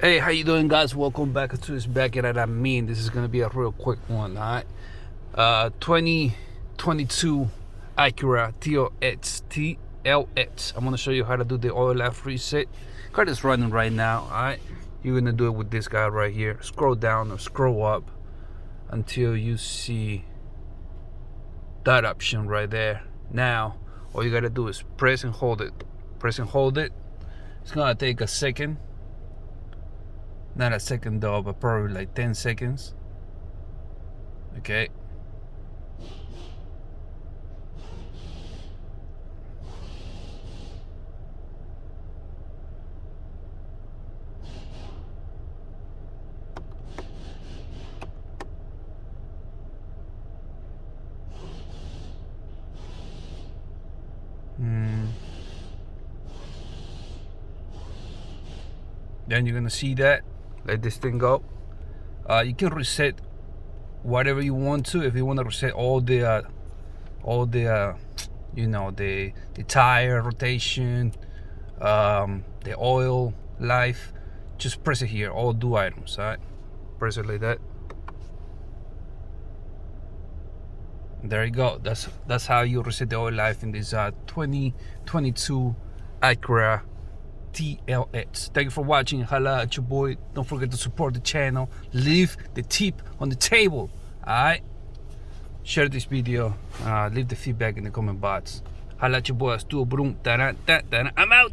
Hey, how you doing, guys? Welcome back to this back at I mean. This is gonna be a real quick one, all right? 2022 Acura TLX. I'm gonna show you how to do the oil life reset. Car is running right now, all right? You're gonna do it with this guy right here. Scroll down or scroll up until you see that option right there. Now, all you gotta do is press and hold it. Press and hold it. It's gonna take a second. Not a second though, but probably like 10 seconds. Okay. Then you're gonna see that. Let this thing go. You can reset whatever you want to. If you want to reset all the you know, the tire rotation, the oil life, just press it here. All do items, all right? Press it like that. There you go. That's how you reset the oil life in this 2022 Acura TLX. Thank you for watching. Holla at your boy. Don't forget to support the channel. Leave the tip on the table. Alright? Share this video. Leave the feedback in the comment box. Holla at your boy. I'm out.